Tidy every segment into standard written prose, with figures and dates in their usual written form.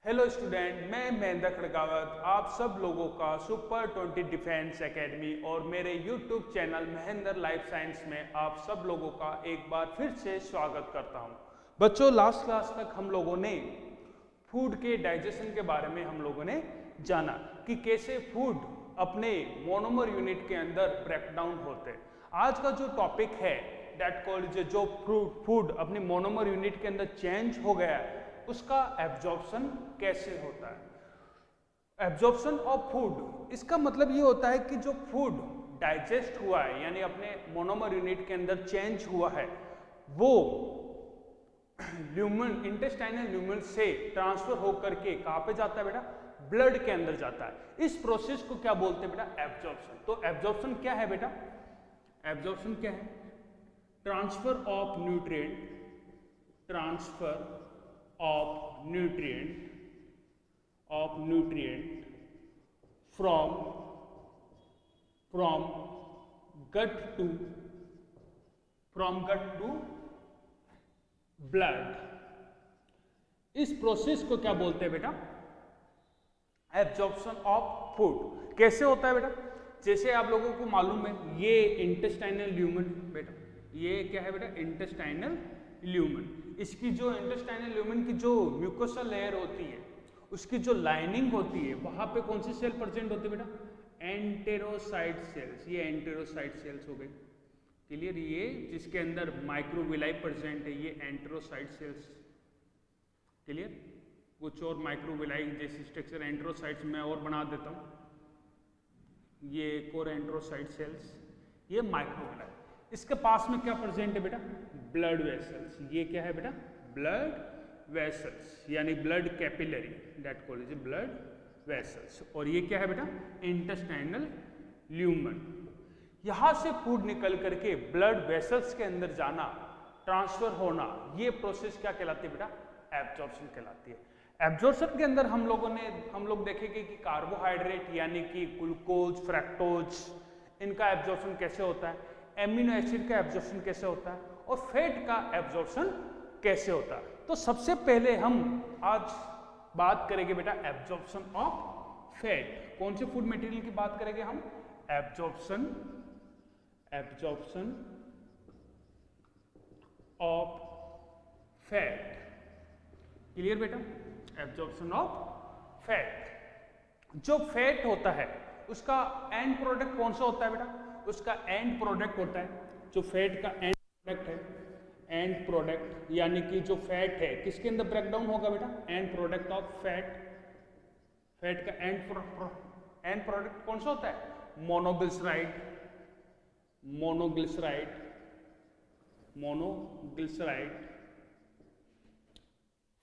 Hello student, मैं महेंद्र खड़गावत आप सब लोगों का सुपर 20 डिफेंस एकेडमी और मेरे YouTube channel Mahendra life science में आप सब लोगों का एक बार फिर से स्वागत करता हूं। बच्चों, लास्ट क्लास तक हम लोगों ने फूड के डाइजेशन के बारे में हम लोगों ने जाना कि कैसे फूड अपने मोनोमर यूनिट के अंदर ब्रेकडाउन होते हैं। आज का जो टॉपिक है दैट कॉल्ड जो फूड अपने मोनोमर यूनिट के अंदर चेंज हो गया है उसका एब्जॉर्प्शन कैसे होता है। एब्जॉर्प्शन ऑफ फूड, इसका मतलब ये होता है कि जो फूड डाइजेस्ट हुआ है यानी अपने मोनोमर यूनिट के अंदर चेंज हुआ है वो ल्यूमन इंटेस्टाइनल ल्यूमन से ट्रांसफर होकर के कहाँ पे जाता है बेटा? ब्लड के अंदर जाता है। इस प्रोसेस को क्या बोलते हैं बेटा? एब्जॉर्प्शन। तो एब्जॉर्प्शन क्या है बेटा? एब्जॉर्प्शन क्या है? Transfer of nutrient, transfer of nutrient from gut to blood। इस प्रोसेस को क्या बोलते हैं बेटा? Absorption of food. कैसे होता है बेटा? जैसे आप लोगों को मालूम है ये इंटेस्टाइनल ल्यूमन बेटा, ये क्या है बेटा? Intestinal lumen. इसकी जो इंटेस्टाइनल ल्यूमन की जो म्यूकोसा लेयर होती है उसकी जो लाइनिंग होती है वहां पे कौन सी सेल प्रेजेंट होती है बेटा? Enterocyte cells. ये एंटेरोसाइट सेल्स हो गई, क्लियर। ये जिसके अंदर माइक्रोविलाई प्रेजेंट है ये एंटेरोसाइट सेल्स, क्लियर। कुछ और माइक्रोविलाई जैसी स्ट्रक्चर एंटेरोसाइट्स में और बना देता हूं। ये एक और एंटेरोसाइट सेल्स, ये माइक्रोविलाई। इसके पास में क्या प्रेजेंट है बेटा? Blood vessels. ये क्या है बेटा? ब्लड वेसल्स यानी blood capillary, that called is blood vessels. और ये क्या है बेटा? Intestinal lumen. यहां से फूड निकल करके ब्लड वेसल्स के अंदर जाना, ट्रांसफर होना, ये प्रोसेस क्या कहलाती है बेटा? एब्जॉर्प्शन कहलाती है। एब्जॉर्प्शन के अंदर हम लोग देखेंगे कि कार्बोहाइड्रेट यानी कि ग्लूकोज, फ्रैक्टोज, इनका एब्जॉर्प्शन कैसे होता है, एमिनो एसिड का एब्जॉर्प्शन कैसे होता है और फैट का एब्जॉर्प्शन कैसे होता है। तो सबसे पहले हम आज बात करेंगे बेटा एब्जॉर्प्शन ऑफ फैट। कौन से फूड मटेरियल की बात करेंगे हम? एब्जॉर्प्शन ऑफ फैट, क्लियर बेटा? Absorption of fat. जो फैट होता है उसका एंड प्रोडक्ट कौन सा होता है बेटा? उसका एंड प्रोडक्ट होता है, जो फैट का एंड प्रोडक्ट है, एंड प्रोडक्ट यानी कि जो फैट है किसके अंदर ब्रेकडाउन होगा बेटा? And product of fat. Fat का एंड प्रोडक्ट कौन सा होता है? Monoglyceride,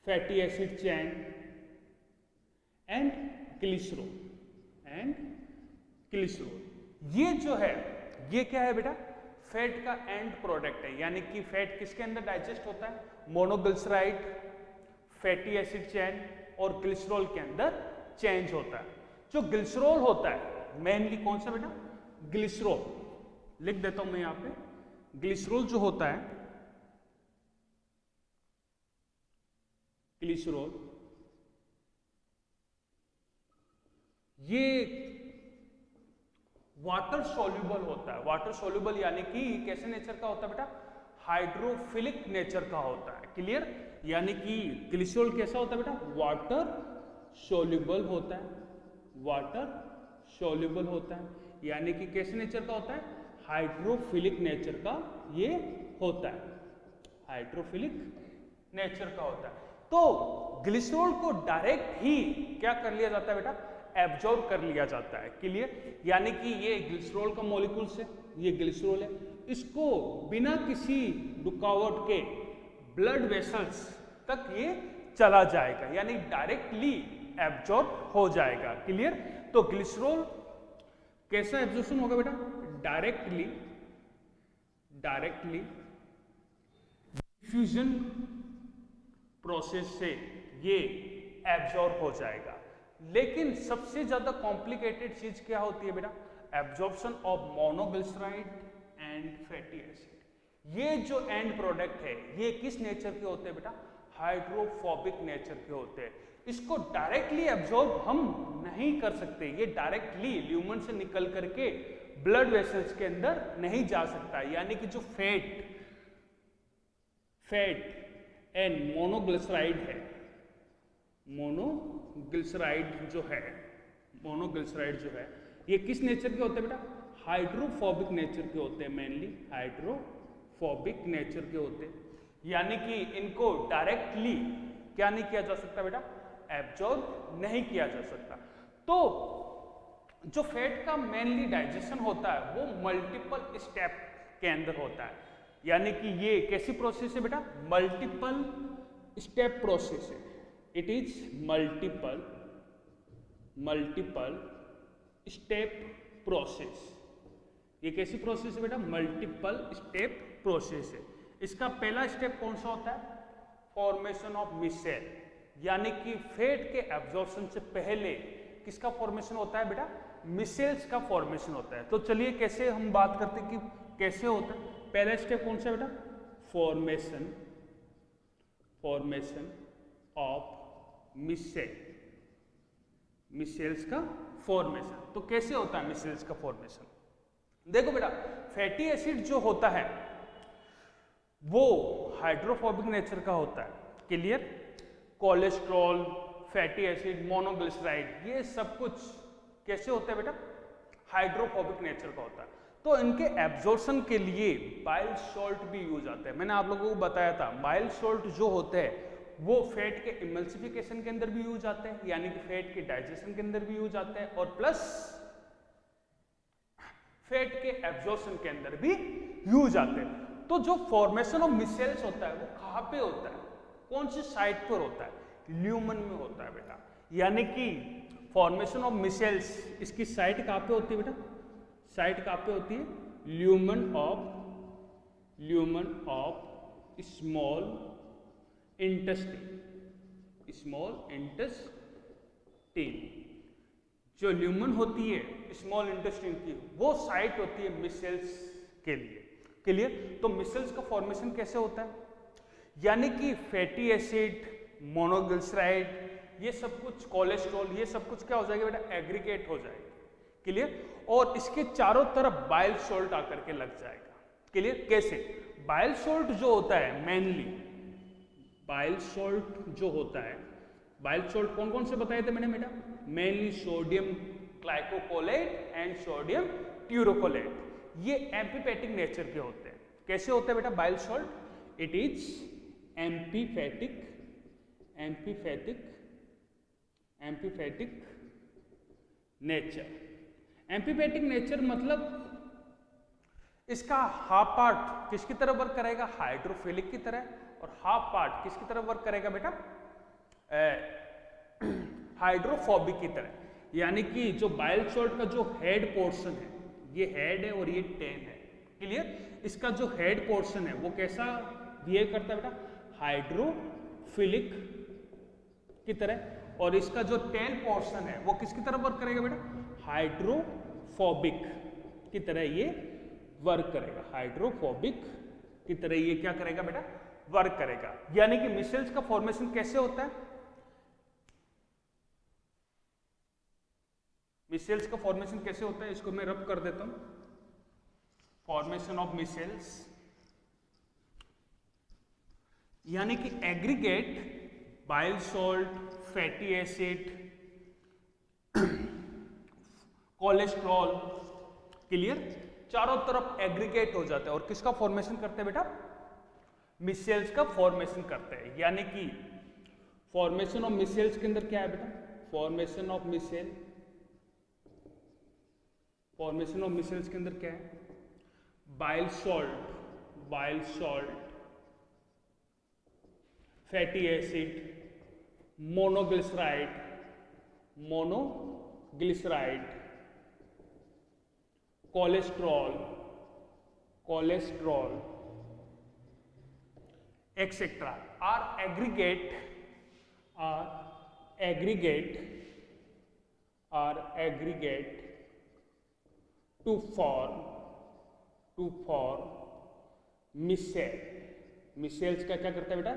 fatty acid chain and glycerol. ये जो है ये क्या है बेटा? फैट का एंड प्रोडक्ट है, यानी कि फैट किसके अंदर डाइजेस्ट होता है? मोनोग्लिसराइड, फैटी एसिड चेन और ग्लिसरॉल के अंदर चेंज होता है। जो ग्लिसरॉल होता है मेनली कौन सा बेटा? ग्लिसरॉल। लिख देता हूं मैं यहां पे। ग्लिसरॉल जो होता है, ग्लिसरॉल ये वाटर सोल्यूबल होता है। वाटर सोल्यूबल यानी कि कैसे नेचर का होता है बेटा? हाइड्रोफिलिक नेचर का होता है, क्लियर। यानी कि ग्लिसरॉल कैसा होता है बेटा? वाटर सोल्यूबल होता है, वाटर सोल्यूबल होता है यानी कि कैसे नेचर का होता है? हाइड्रोफिलिक नेचर का ये होता है, हाइड्रोफिलिक नेचर का होता है। तो ग्लिसरॉल को डायरेक्ट ही क्या कर लिया जाता है बेटा? एब्जॉर्ब कर लिया जाता है, क्लियर। यानी कि ये ग्लिसरॉल का मॉलिक्यूल्स है, ये ग्लिसरॉल है, इसको बिना किसी रुकावट के ब्लड वेसल्स तक ये चला जाएगा यानी डायरेक्टली एब्जॉर्ब हो जाएगा, क्लियर। तो ग्लिसरॉल कैसा एब्जॉर्प्शन होगा बेटा? डायरेक्टली डिफ्यूजन प्रोसेस से ये एब्जॉर्ब हो जाएगा। लेकिन सबसे ज्यादा कॉम्प्लिकेटेड चीज क्या होती है बेटा? Absorption of monoglyceride and fatty acid. ये जो एंड प्रोडक्ट है ये किस नेचर के होते हैं बेटा? हाइड्रोफोबिक नेचर के होते हैं। इसको डायरेक्टली एब्जॉर्ब हम नहीं कर सकते, ये डायरेक्टली ल्यूमन से निकल करके ब्लड वेसल्स के अंदर नहीं जा सकता। यानी कि जो फैट एंड मोनोग्लिसराइड है, मोनोग्लिसराइड जो है ये किस नेचर के होते हैं बेटा? हाइड्रोफोबिक नेचर के होते हैं, मेनली हाइड्रोफोबिक नेचर के होते हैं। यानी कि इनको डायरेक्टली क्या नहीं किया जा सकता बेटा? एब्जॉर्ब नहीं किया जा सकता। तो जो फैट का मेनली डाइजेशन होता है वो मल्टीपल स्टेप के अंदर होता है। यानी कि ये कैसी प्रोसेस है बेटा? मल्टीपल स्टेप प्रोसेस है। It is multiple step process. ये कैसी प्रोसेस है बेटा? मल्टीपल स्टेप प्रोसेस है। इसका पहला स्टेप कौन सा होता है? Formation of micelle. यानी कि फैट के एब्जॉर्प्शन से पहले किसका फॉर्मेशन होता है बेटा? मिसेल्स का फॉर्मेशन होता है। तो चलिए कैसे हम बात करते हैं कि कैसे होता है। पहला स्टेप कौन सा बेटा? फॉर्मेशन ऑफ मिसेल्स का फॉर्मेशन। तो कैसे होता है मिसेल्स का फॉर्मेशन? देखो बेटा, फैटी एसिड जो होता है वो हाइड्रोफोबिक नेचर का होता है, clear? Cholesterol, fatty acid, monoglyceride, ये सब कुछ कैसे होता है बेटा? हाइड्रोफोबिक नेचर का होता है। तो इनके एब्जॉर्प्शन के लिए बाइल सॉल्ट भी यूज आता है। मैंने आप लोगों को बताया था बाइल सॉल्ट जो होते हैं वो फैट के इमल्सिफिकेशन के अंदर भी यूज आते हैं, यानी कि फैट के डाइजेशन के अंदर भी यूज आते हैं, और प्लस फैट के एब्जॉर्प्शन के अंदर भी यूज आते हैं। तो जो फॉर्मेशन ऑफ मिसेल्स होता है वो कहाँ पे होता है? कौन सी साइट पर होता है? ल्यूमन में होता है बेटा। यानी कि फॉर्मेशन ऑफ मिसेल्स इसकी साइट कहाँ पे होती है बेटा? साइट कहाँ पे होती है? Lumen of small intestine. जो ल्यूमन होती है स्मॉल इंटेस्टाइन की, वो साइट होती है मिसेल्स के लिए, क्लियर? तो मिसेल्स का फॉर्मेशन कैसे होता है? यानी कि फैटी एसिड, मोनोग्लिसराइड, ये सब कुछ, कोलेस्ट्रॉल, ये सब कुछ क्या हो जाएगा बेटा? एग्रीगेट हो जाएगा, क्लियर? और इसके चारों तरफ बाइल सॉल्ट आकर के लग जाएगा, क्लियर? कैसे? बाइल सॉल्ट जो होता है मेनली, बाइल सॉल्ट जो होता है, बाइल सॉल्ट कौन कौन से बताए थे मैंने बेटा? Mainly sodium glycocholate and sodium taurocholate. ये एम्फीपैथिक नेचर के होते हैं। कैसे होते हैं बेटा bile salt? It is amphipathic nature. Amphipathic nature मतलब इसका हाफ पार्ट किसकी तरह वर्क करेगा? हाइड्रोफिलिक की तरह, और हाफ पार्ट किसकी तरह वर्क करेगा बेटा? हाइड्रोफोबिक की तरह। यानी कि जो बाइल सॉल्ट का जो हेड पोर्शन है, ये हेड है और ये टेल है, क्लियर? इसका जो हेड पोर्शन है वो कैसा बिहेव करता है बेटा? हाइड्रोफिलिक की तरह। और इसका जो टेल पोर्शन है वो किसकी तरह वर्क करेगा बेटा? हाइड्रोफोबिक की तरह ये वर्क करेगा। हाइड्रोफोबिक की तरह ये क्या करेगा बेटा? वर्क करेगा। यानी कि मिसेल्स का फॉर्मेशन कैसे होता है? मिसेल्स का फॉर्मेशन कैसे होता है इसको मैं रब कर देता हूं। फॉर्मेशन ऑफ मिसेल्स यानी कि aggregate bile salt, fatty acid, cholesterol, clear? चारों तरफ एग्रीगेट हो जाता है और किसका फॉर्मेशन करते हैं बेटा? मिसेल्स का फॉर्मेशन करते हैं। यानी कि फॉर्मेशन ऑफ मिसेल्स के अंदर क्या है बेटा? फॉर्मेशन ऑफ मिसेल्स के अंदर क्या है? Bile salt, fatty acid, monoglyceride, cholesterol etcetera are aggregate to form micelle. Micelles का क्या करता है बेटा?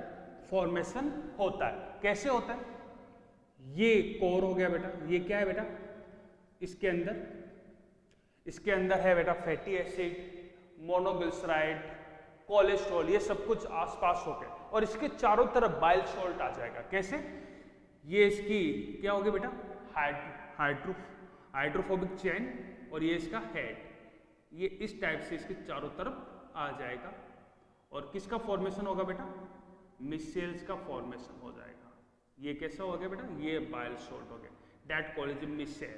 फॉर्मेशन होता है। कैसे होता है? ये कोर हो गया बेटा, ये क्या है बेटा, इसके अंदर है बेटा फैटी एसिड, मोनोग्लिसराइड, कोलेस्ट्रॉल, ये सब कुछ आसपास हो गया और इसके चारों तरफ बाइल सॉल्ट आ जाएगा। कैसे? ये इसकी क्या होगी बेटा, हाइड्रोफोबिक चेन और ये इसका हेड, ये इस टाइप से इसके चारों तरफ आ जाएगा और किसका फॉर्मेशन होगा बेटा, मिसेल्स का फॉर्मेशन हो जाएगा। ये कैसा हो गया बेटा, ये बाइल सॉल्ट हो गया, that called is micelle.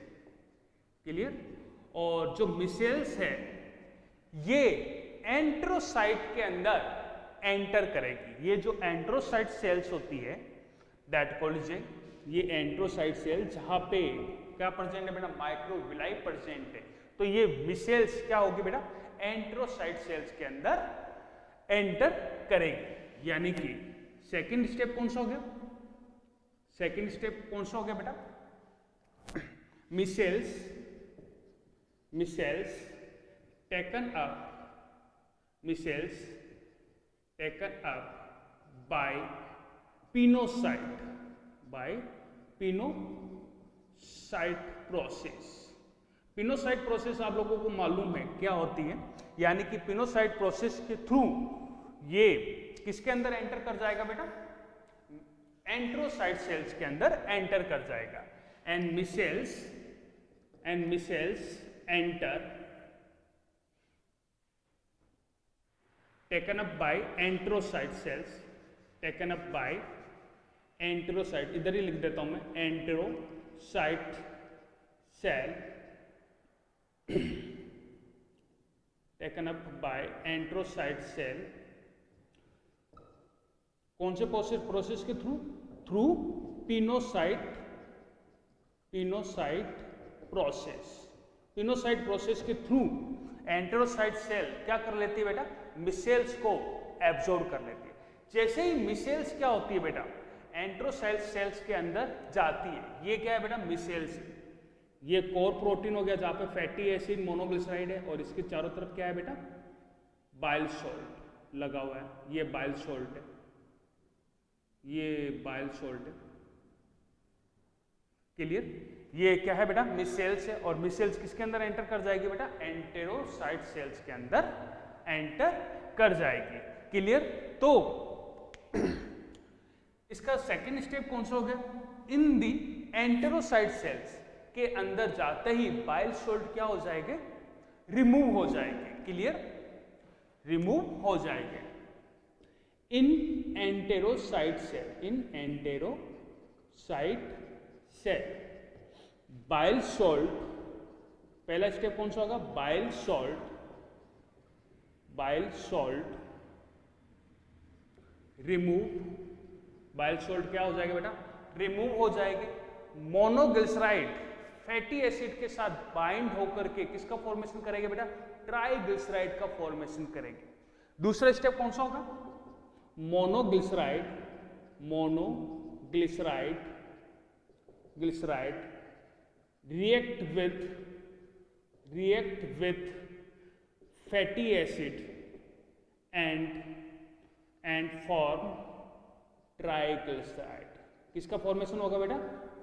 Clear? और जो मिसेल्स है ये एंट्रोसाइट के अंदर एंटर करेगी। ये जो एंट्रोसाइट सेल्स होती है दैट कॉल्ड इज, ये एंट्रोसाइट सेल जहां पे क्या प्रेजेंट है बेटा, माइक्रोविलाई प्रेजेंट है, तो ये मिसेल्स क्या होगी बेटा, एंट्रोसाइट सेल्स के अंदर एंटर करेगी। यानी कि सेकंड स्टेप कौन सा हो गया, सेकंड स्टेप कौन सा हो गया बेटा, micelles taken up by pinocyte process. Pinocyte process आप लोगों को मालूम है क्या होती है, यानी कि पिनोसाइट प्रोसेस के थ्रू ये किसके अंदर एंटर कर जाएगा बेटा, एंट्रोसाइट सेल्स के अंदर एंटर कर जाएगा। And micelles enter taken up by enterocyte cells, taken up by enterocyte, इधर ही लिख देता हूं मैं, enterocyte cell taken up by enterocyte cell, कौन से प्रोसेस के थ्रू पिनोसाइट प्रोसेस के थ्रू एंट्रोसाइट सेल क्या कर लेती है बेटा, मिसेल्स को एब्जॉर्ब कर लेती है। जैसे ही मिसेल्स क्या होती है बेटा, एंट्रोसाइट सेल्स के अंदर जाती है, ये क्या है बेटा, मिसेल्स, ये कोर प्रोटीन हो गया जहां पे फैटी एसिड मोनोग्लिसराइड है और इसके चारों तरफ क्या है बेटा, बाइल सॉल्ट लगा हुआ है, ये बाइल सॉल्ट है, ये बाइल सॉल्ट है। क्लियर? ये क्या है बेटा, मिसेल्स है और मिसेल्स किसके अंदर एंटर कर जाएगी बेटा, एंटेरोसाइट सेल्स के अंदर एंटर कर जाएगी। क्लियर? तो इसका सेकंड स्टेप कौन सा हो गया, इन दी एंटेरोसाइट सेल्स के अंदर जाते ही बाइल सॉल्ट क्या हो जाएंगे, रिमूव हो जाएंगे। क्लियर? रिमूव हो जाएंगे। इन एंटेरोसाइट सेल बाइल सॉल्ट, पहला स्टेप कौन सा होगा, bile salt remove, bile salt क्या हो जाएगा बेटा, रिमूव हो जाएगी। मोनोग्लिसराइड फैटी एसिड के साथ बाइंड होकर के किसका फॉर्मेशन करेगा बेटा, ट्राइग्लिसराइड का फॉर्मेशन करेगी। दूसरा स्टेप कौन सा होगा, monoglyceride react with fatty acid and form triglyceride. किसका फॉर्मेशन होगा बेटा,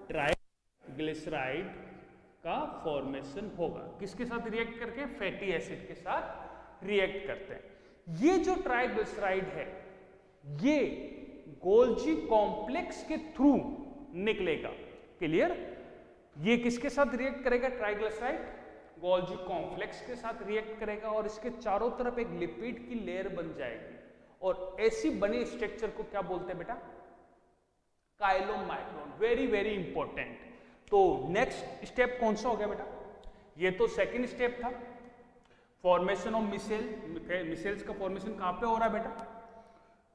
ट्राइग्लिसराइड का फॉर्मेशन होगा। किसके साथ रिएक्ट करके, फैटी एसिड के साथ रिएक्ट करते हैं। ये जो ट्राइग्लिसराइड है ये गोल्जी कॉम्प्लेक्स के थ्रू निकलेगा। क्लियर? ये किसके साथ रिएक्ट करेगा, ट्राइग्लिसराइड गोल्जी कॉम्प्लेक्स के साथ रिएक्ट करेगा और इसके चारों तरफ एक लिपिड की लेयर बन जाएगी और ऐसी बने स्ट्रक्चर को क्या बोलते हैं बेटा, काइलोमाइक्रोन। Very very important. तो नेक्स्ट स्टेप कौन सा हो गया बेटा, ये तो सेकंड स्टेप था, फॉर्मेशन ऑफ मिसेल्स का फॉर्मेशन कहां पे हो रहा है बेटा,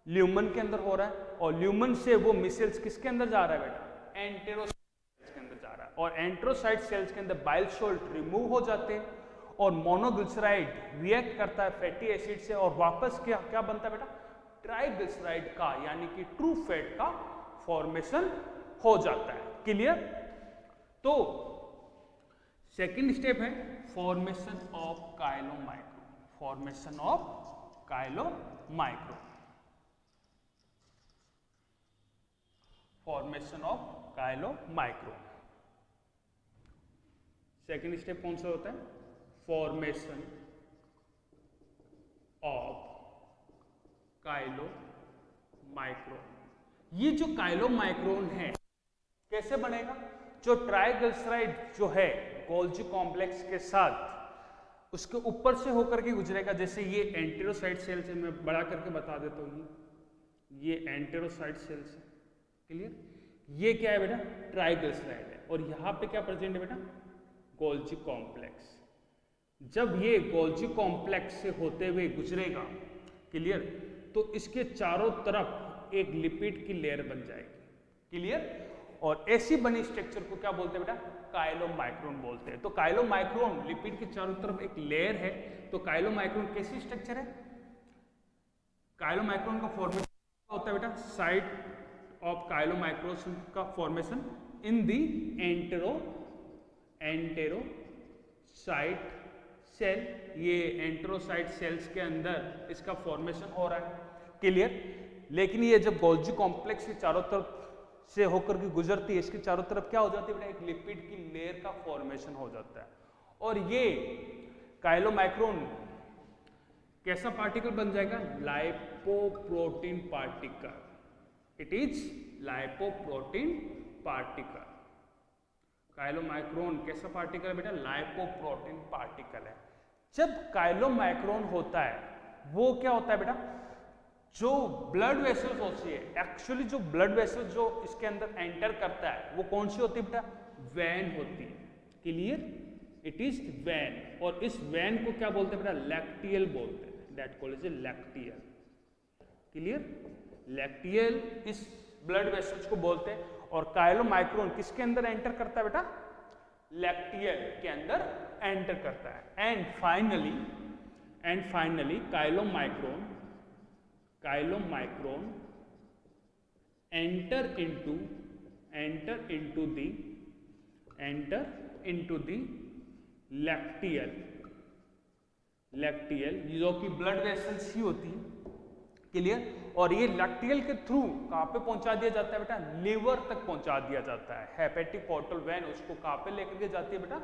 ल्यूमन के अंदर हो रहा है और ल्यूमन से वो मिसेल्स किसके अंदर जा रहा है बेटा, एंटेरोसाइट के अंदर जा रहा है और एंट्रोसाइट सेल्स के अंदर बाइल सॉल्ट रिमूव हो जाते हैं और मोनोग्लिसराइड रिएक्ट करता है फैटी एसिड से और वापस क्या बनता है बेटा, ट्राइग्लिसराइड का यानी कि ट्रू फैट का फॉर्मेशन हो जाता है। क्लियर? तो सेकंड स्टेप है formation of chylomicron. Formation of chylomicron. Second step कौन सा होता है? Formation of chylomicron. ये जो काइलोमाइक्रोन है कैसे बनेगा? जो ट्राइग्लिसराइड जो है गोल्जी कॉम्प्लेक्स के साथ उसके ऊपर से होकर के गुजरेगा। जैसे ये एंटेरोसाइट सेल्स है, मैं बड़ा करके बता देता हूँ, ये एंटेरोसाइट सेल्स है, क्लियर? ये क्या है बेटा? ट्राइग्लिसराइड है। और यहाँ पे क्या प्रेजेंट है बेटा? Golgi complex. जब ये गोल्जी कॉम्प्लेक्स से होते हुए गुजरेगा, क्लियर, तो इसके चारों तरफ एक लिपिड की लेयर बन जाएगी, क्लियर? और ऐसी बनी स्ट्रक्चर को क्या बोलते हैं बेटा? काइलोमाइक्रोन बोलते हैं। तो काइलोमाइक्रोन लिपिड के चारों तरफ एक लेयर है। तो काइलोमाइक्रोन कैसी स्ट्रक्चर है? काइलोमाइक्रोन का फॉर्मेशन होता है बेटा साइट ऑफ काइलोमाइक्रोन का formation in the enterocyte cell. ये एंटेरोसाइट सेल्स के अंदर इसका फॉर्मेशन हो रहा है, क्लियर? लेकिन ये जब गोल्जी कॉम्प्लेक्स के चारों तरफ से होकर के गुजरती है, इसके चारों तरफ क्या हो जाती है बेटा? एक लिपिड की लेयर का फॉर्मेशन हो जाता है। और ये काइलोमाइक्रोन कैसा पार्टिकल बन जाएगा? Lipoprotein particle. It is lipoprotein particle. Chylomicron कैसा पार्टिकल है बेटा? लाइपोप्रोटीन पार्टिकल है। जब काइलोमाइक्रोन होता है वो क्या होता है बेटा? जो ब्लड वेसल्स होती है, एक्चुअली जो ब्लड वेसल्स जो इसके अंदर एंटर करता है वो कौन सी होती है बेटा? वेन होती है, क्लियर? It is when. और इस वेन को क्या बोलते हैं बेटा? लैक्टियल बोलते हैं। That called is a lacteal, clear? Lacteal इस ब्लड वेसल्स को बोलते हैं। और काइलोमाइक्रोन किसके अंदर एंटर करता है बेटा? लैक्टियल के अंदर एंटर करता है। And finally chylomicron enter into the lacteal जो कि ब्लड वेसल्स ही होती है, क्लियर? और ये लैक्टियल के थ्रू कहाँ पे पहुंचा दिया जाता है बेटा? लीवर तक पहुंचा दिया जाता है। हेपेटिक पोर्टल वेन उसको कहाँ पे लेकर के जाती है बेटा?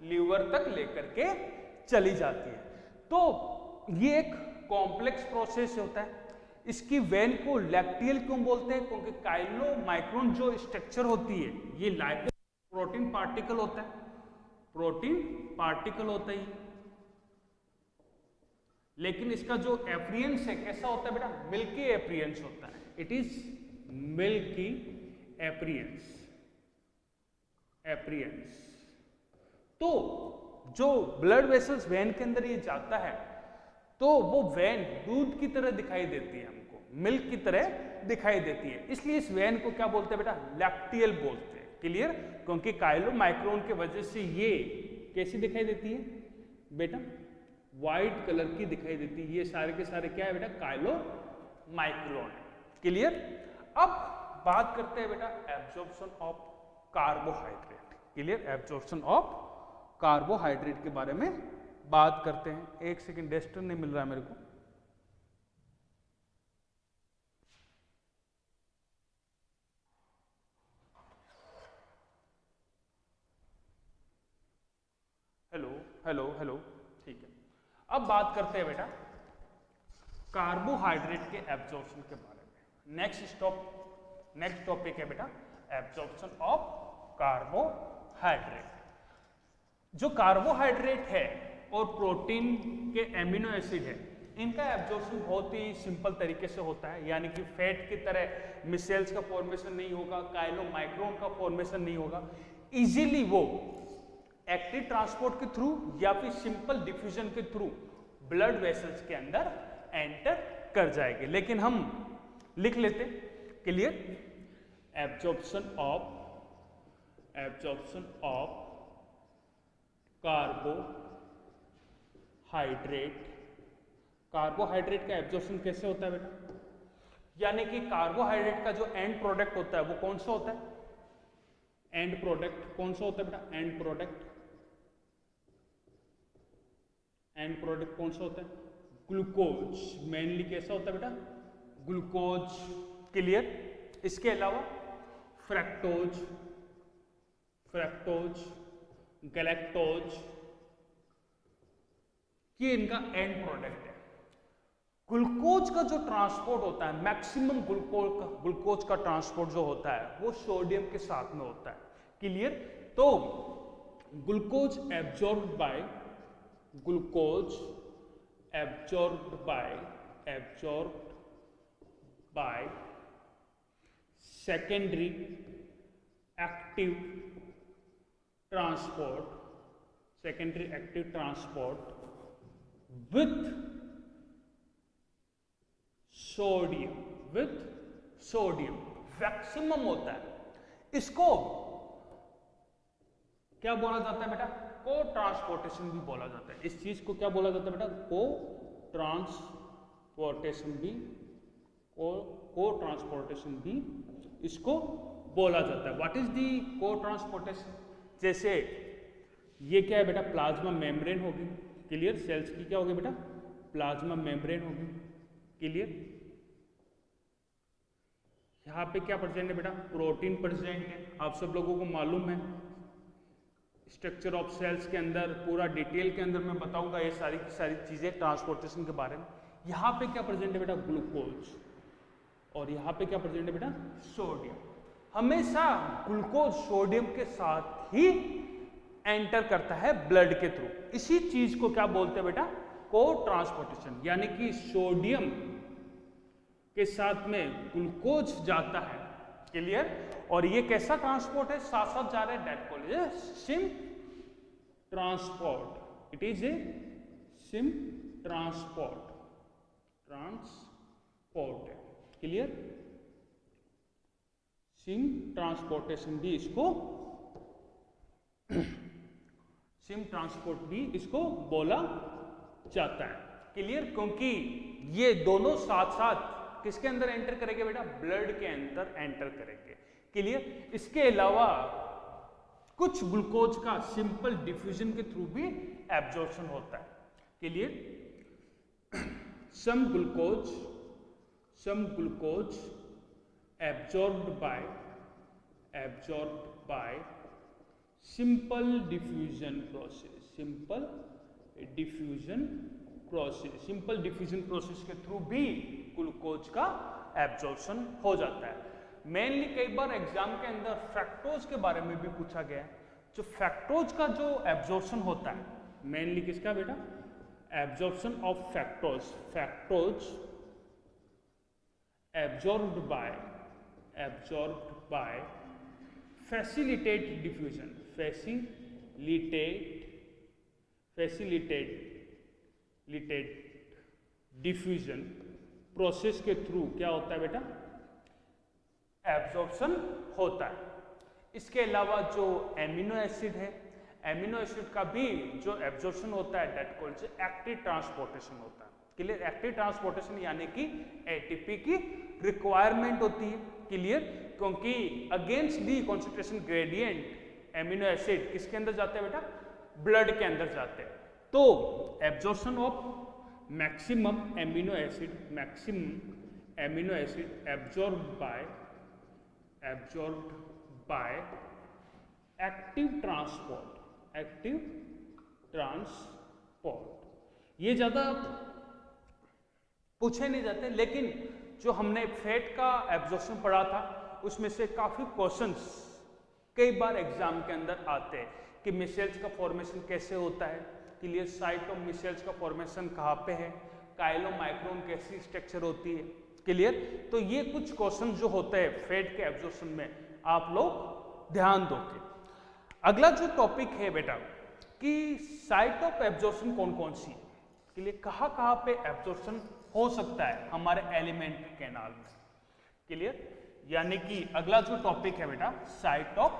लीवर तक लेकर के चली जाती है। तो ये एक कॉम्प्लेक्स प्रोसेस होता है। इसकी वेन को लैक्टियल क्यों बोलते हैं? क्योंकि काइलोमाइक्रोन जो स्ट्रक्चर होती है ये प्रोटीन पार्टिकल होता है, प्रोटीन पार्टिकल होता है। लेकिन इसका जो एपीयरेंस है कैसा होता है बेटा? मिल्की एपीयरेंस होता है। It is milky appearance. तो जो ब्लड वेसल्स वेन के अंदर ये जाता है तो वो वेन दूध की तरह दिखाई देती है, हमको मिल्क की तरह दिखाई देती है। इसलिए इस वेन को क्या बोलते हैं बेटा? लैक्टियल बोलते हैं, क्लियर? क्योंकि काइलोमाइक्रोन की वजह से ये कैसी दिखाई देती है बेटा? व्हाइट कलर की दिखाई देती है। ये सारे के सारे क्या है बेटा? काइलोमाइक्रोन है, क्लियर? अब बात करते हैं बेटा absorption of carbohydrate, clear? Absorption of carbohydrate के बारे में बात करते हैं। एक सेकंड, डेस्टर नहीं मिल रहा है मेरे को। हेलो, ठीक है। अब बात करते हैं बेटा कार्बोहाइड्रेट के एब्जॉर्प्शन के बारे में। नेक्स्ट टॉपिक है बेटा एब्जॉर्प्शन ऑफ कार्बोहाइड्रेट। जो कार्बोहाइड्रेट है और प्रोटीन के एमिनो एसिड है, इनका एब्जॉर्प्शन बहुत ही सिंपल तरीके से होता है। यानी कि फैट की तरह मिसेल्स का फॉर्मेशन नहीं होगा, काइलोमाइक्रोन का फॉर्मेशन नहीं होगा। इजीली वो एक्टिव ट्रांसपोर्ट के थ्रू या फिर सिंपल डिफ्यूजन के थ्रू ब्लड वेसल्स के अंदर एंटर कर जाएंगे। लेकिन हम लिख लेते, क्लियर? एब्जॉर्प्शन ऑफ कार्बोहाइड्रेट का एब्जॉर्प्शन कैसे होता है बेटा? यानी कि कार्बोहाइड्रेट का जो एंड प्रोडक्ट होता है वो कौन सा होता है? एंड प्रोडक्ट कौन सा होता है बेटा? एंड प्रोडक्ट कौन सा होता है? ग्लूकोज। मेनली कैसा होता है बेटा? Glucose, clear? इसके अलावा फ्रैक्टोज, फ्रैक्टोज, गैलेक्टोज, ये इनका एंड प्रोडक्ट है। ग्लूकोज का जो ट्रांसपोर्ट होता है, मैक्सिमम ग्लूकोज का ट्रांसपोर्ट जो होता है वो सोडियम के साथ में होता है। क्लियर? तो glucose absorbed bye, glucose absorbed by secondary active transport, secondary active transport with sodium, with sodium maximum होता है। इसको क्या बोला जाता है बेटा? को ट्रांसपोर्टेशन भी बोला जाता है। इस चीज को क्या बोला जाता है बेटा? को ट्रांसपोर्टेशन भी, को ट्रांसपोर्टेशन भी इसको बोला जाता है। व्हाट इज दी को ट्रांसपोर्टेशन? जैसे ये क्या है बेटा? प्लाज्मा मेम्ब्रेन होगी। क्लियर? सेल्स की क्या होगी बेटा? प्लाज्मा मेम्ब्रेन होगी। क्लियर? यहां पे क्या प्रेजेंट है बेटा? प्रोटीन प्रेजेंट है। आप सब लोगों को मालूम है स्ट्रक्चर ऑफ सेल्स के अंदर पूरा डिटेल के अंदर मैं बताऊंगा ये सारी की सारी चीजें ट्रांसपोर्टेशन के बारे में। यहां पे क्या प्रेजेंट है बेटा? ग्लूकोज। और यहां पे क्या प्रेजेंट है बेटा? सोडियम। हमेशा ग्लूकोज सोडियम के साथ ही एंटर करता है ब्लड के थ्रू। इसी चीज को क्या बोलते हैं बेटा? को ट्रांसपोर्टेशन। यानी कि सोडियम के साथ में ग्लूकोज जाता है। क्लियर? और ये कैसा ट्रांसपोर्ट है? साथ साथ जा रहा है, that called is SIM transport. It is a SIM transport, transport. Clear? SIM transportation भी इसको सिम ट्रांसपोर्ट भी इसको बोला जाता है। क्लियर? क्योंकि ये दोनों साथ साथ किसके अंदर एंटर करेंगे बेटा? ब्लड के अंदर एंटर करेंगे। क्लियर? इसके अलावा कुछ ग्लूकोज का सिंपल डिफ्यूजन के थ्रू भी एब्जॉर्प्शन होता है। Clear? Some glucose absorbed by simple diffusion process, simple diffusion process के थ्रू भी ग्लूकोज का एब्जॉर्प्शन हो जाता है। मेनली कई बार एग्जाम के अंदर फ्रैक्टोज के बारे में भी पूछा गया है। जो फ्रैक्टोज का जो एब्जॉर्प्शन होता है, मेनली किसका बेटा? Absorption of fructose absorbed bye facilitate diffusion, facilitate diffusion process के थ्रू क्या होता है बेटा? एब्जॉर्प्शन होता है। इसके अलावा जो एमिनो एसिड है, एमिनो एसिड का भी जो एब्जॉर्प्शन होता है दैट कॉल्ड एक्टिव ट्रांसपोर्टेशन होता है। क्लियर? एक्टिव ट्रांसपोर्टेशन यानी कि एटीपी की रिक्वायरमेंट होती है। क्लियर? क्योंकि against the concentration gradient amino acid किसके अंदर जाते हैं बेटा? ब्लड के अंदर जाते हैं। तो absorption of maximum amino acid absorbed by active transport. ये ज्यादा पूछे नहीं जाते, लेकिन जो हमने फैट का एब्जॉर्प्शन पढ़ा था उसमें से काफी क्वेश्चंस कई बार एग्जाम के अंदर आते हैं कि मिसेल्स का फॉर्मेशन कैसे होता है। क्लियर? साइट ऑफ मिसेल्स का फॉर्मेशन कहाँ पे है? काइलोमाइक्रोन कैसी स्ट्रक्चर होती है? क्लियर? तो ये कुछ क्वेश्चन जो होते हैं फैट के एब्जॉर्प्शन में आप लोग ध्यान दोगे। अगला जो टॉपिक है बेटा कि साइट ऑफ एब्जॉर्प्शन कौन कौन सी है। क्लियर? कहाँ कहाँ पे एब्जॉर्प्शन हो सकता है हमारे एलिमेंट्री कैनाल में। क्लियर? यानी कि अगला जो टॉपिक है बेटा साइट ऑफ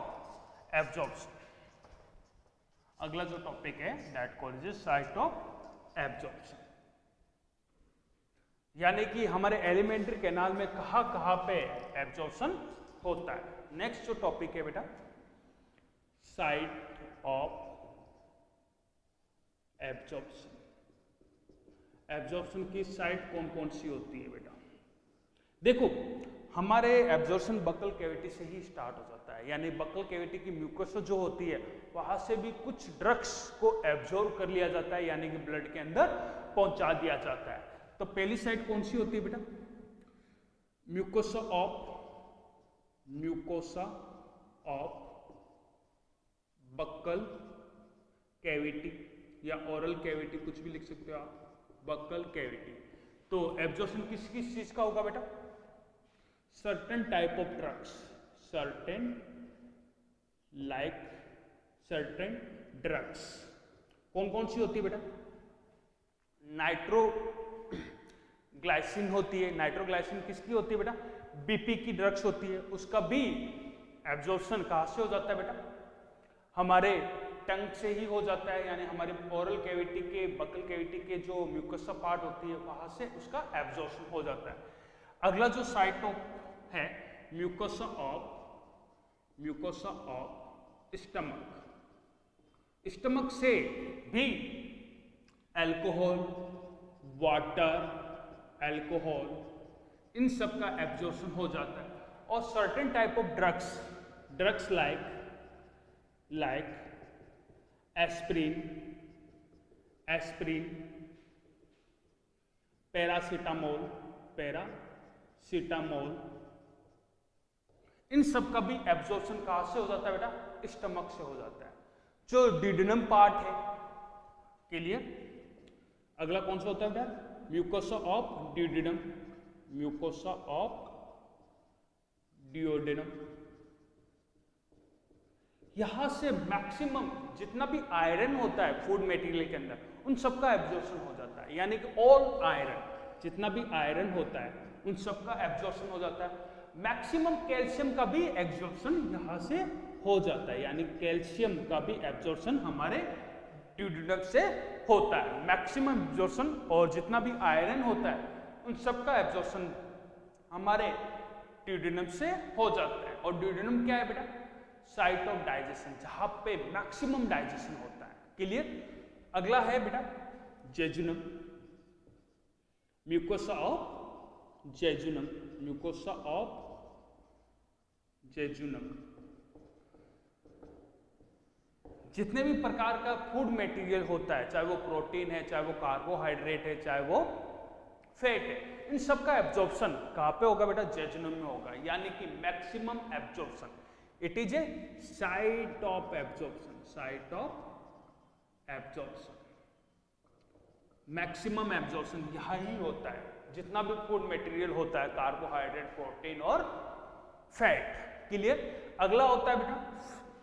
एब्जॉर्प्शन। अगला जो टॉपिक है that called is site of absorption. यानी कि हमारे एलिमेंट्री कैनाल में कहाँ कहाँ पे एब्जॉर्प्शन होता है। नेक्स्ट जो टॉपिक है बेटा साइट ऑफ एब्जॉर्प्शन। एब्जॉर्प्शन की साइट कौन कौन सी होती है बेटा? देखो हमारे एब्जॉर्प्शन बकल कैविटी से ही स्टार्ट हो जाता है, यानी बकल कैविटी की म्यूकोसा जो होती है वहां से भी कुछ ड्रग्स को एब्जॉर्ब कर लिया जाता है, यानी कि ब्लड के अंदर पहुंचा दिया जाता है। तो पहली साइड कौन सी होती है बेटा? म्यूकोसा ऑफ बक्कल कैविटी या ओरल कैविटी, कुछ भी लिख सकते हो आप, बक्कल कैविटी। तो एब्जॉर्प्शन किस किस चीज का होगा बेटा? Certain type of drugs, certain drugs. कौन कौन सी होती है बेटा? नाइट्रोग्लाइसिन होती है। नाइट्रोग्लाइसिन किसकी होती है बेटा? बीपी की ड्रग्स होती है। उसका भी एब्जॉर्प्शन कहाँ से हो जाता है बेटा? हमारे टंग से ही हो जाता है, यानी हमारे ओरल कैविटी के, बकल कैविटी के जो म्यूकोसा पार्ट होती है वहां से उसका एब्जॉर्प्शन हो जाता है। अगला जो साइट है म्यूकोसा ऑफ स्टमक से भी अल्कोहल, वाटर, इन सब का एब्जॉर्प्शन हो जाता है। और certain type of drugs like aspirin, paracetamol, इन सब का भी एब्जॉर्प्शन कहां से हो जाता है बेटा? स्टमक से हो जाता है। जो डिडनम पार्ट है, क्लियर? अगला कौन सा होता है बेटा? Mucosa of duodenum. यहां से मैक्सिमम जितना भी आयरन होता है फूड मटेरियल के अंदर, उन सब का एब्जॉर्प्शन हो जाता है, यानी कि ऑल आयरन, जितना भी आयरन होता है उन सब का एब्जॉर्प्शन हो जाता है। मैक्सिमम कैल्शियम का भी एब्जॉर्प्शन यहां से हो जाता है, यानी कैल्शियम का भी एब्जॉर्प्शन हमारे ड्यूडेनम से होता है, मैक्सिमम एब्जॉर्प्शन। और जितना भी आयरन होता है उन सब का एब्जॉर्प्शन हमारे ड्यूडेनम से हो जाता है। और ड्यूडेनम क्या है बेटा? साइट ऑफ डाइजेशन, जहां पे मैक्सिमम डाइजेशन होता है, क्लियर? अगला है बेटा जेजुनम, म्यूकोसा ऑफ जेजुनम। जितने भी प्रकार का फूड मटेरियल होता है, चाहे वो प्रोटीन है, चाहे वो कार्बोहाइड्रेट है, चाहे वो फैट है, इन सब का एब्जॉर्प्शन कहां पे होगा बेटा? जेजुनम में होगा, यानी कि maximum absorption. It is a site of absorption, maximum absorption यहां ही होता है। जितना भी फूड मटेरियल होता है, कार्बोहाइड्रेट, प्रोटीन और फैट, क्लियर? अगला होता है बेटा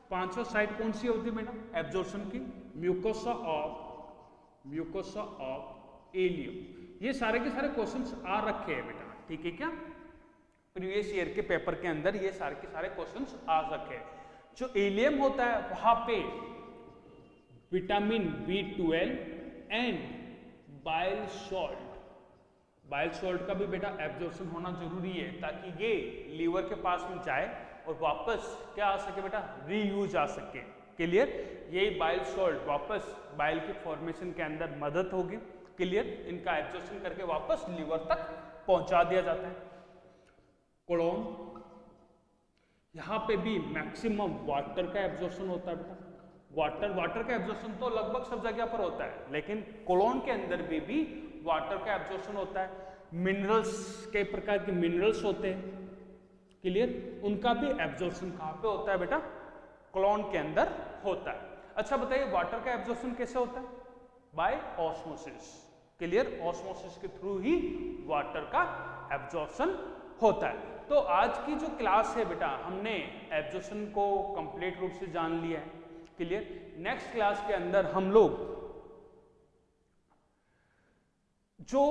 पांचवा साइट कौन सी होती है बेटा एब्जॉर्प्शन की? Mucosa of ileum. ये सारे के सारे क्वेश्चंस आ रखे हैं बेटा, ठीक है क्या? प्रीवियस ईयर के पेपर के अंदर ये सारे के सारे क्वेश्चंस आ सके। जो इलियम होता है वहां पे vitamin B12 and bile salt का भी बेटा एब्जॉर्प्शन होना जरूरी है, ताकि ये लीवर के पास में जाए और वापस क्या आ सके बेटा? रीयूज आ सके, क्लियर? यही बाइल सॉल्ट वापस बाइल की फॉर्मेशन के अंदर मदद होगी, क्लियर? इनका एब्जॉर्प्शन करके वापस लीवर तक पहुंचा दिया जाता है। कोलोन, यहां पे भी मैक्सिमम वाटर का एब्जॉर्प्शन होता है बेटा। वाटर का एब्जॉर्प्शन तो लगभग सब जगह पर होता है, लेकिन कोलोन के अंदर भी वाटर का एब्जॉर्प्शन होता है। मिनरल्स, कई प्रकार के मिनरल्स होते हैं, क्लियर? उनका भी एब्जॉर्प्शन कहां पे होता है बेटा? कोलोन के अंदर होता है। अच्छा बताइए, वाटर का एब्जॉर्प्शन कैसे होता है? By osmosis, clear? ऑस्मोसिस के थ्रू ही वाटर का एब्जॉर्प्शन होता है। तो आज की जो क्लास है बेटा, हमने एब्जॉर्प्शन को कंप्लीट रूप से जान लिया है, क्लियर? नेक्स्ट क्लास के अंदर हम लोग जो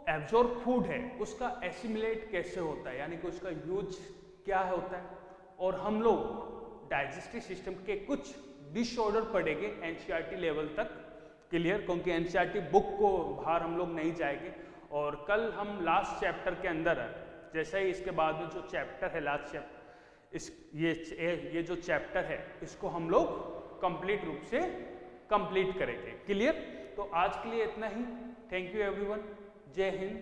एब्जॉर्ब फूड है उसका एसिमिलेट कैसे होता है, यानी कि उसका यूज क्या होता है, और हम लोग डाइजेस्टिव सिस्टम के कुछ डिसऑर्डर पढ़ेंगे एनसीईआरटी लेवल तक, क्लियर? क्योंकि एनसीईआरटी बुक को बाहर हम लोग नहीं जाएंगे। और कल हम लास्ट चैप्टर के अंदर, जैसे ही इसके बाद में जो चैप्टर है लास्ट चैप्टर, ये जो चैप्टर है इसको हम लोग कंप्लीट रूप से कंप्लीट करेंगे, क्लियर? तो आज के लिए इतना ही। थैंक यू एवरीवन, जय हिंद।